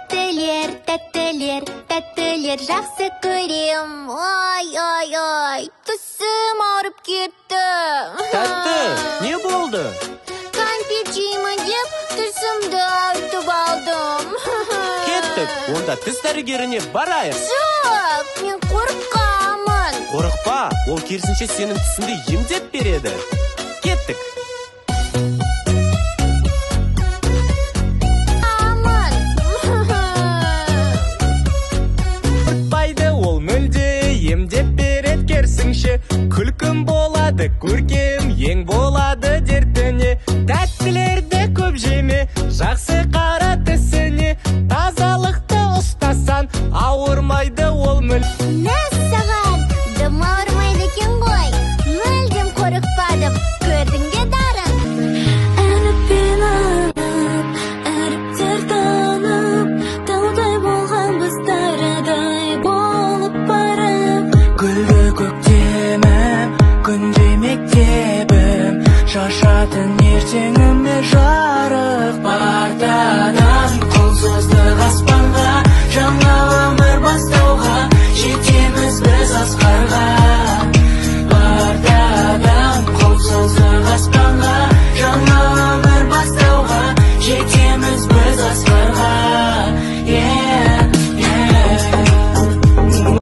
Тәттілер, тәттілер, тәттілер жақсы көрем. Ай, түсім ауырып кетті. Тәтті, не болды? Кәмпит жеймін деп түсімді ауыртып алдым. Кеттік, онда тіс дәрігеріне барайық. Жоқ, мен қорқамын. Қорықпа, ол керісінше сенің тісіңді емдеп береді. Кеттік.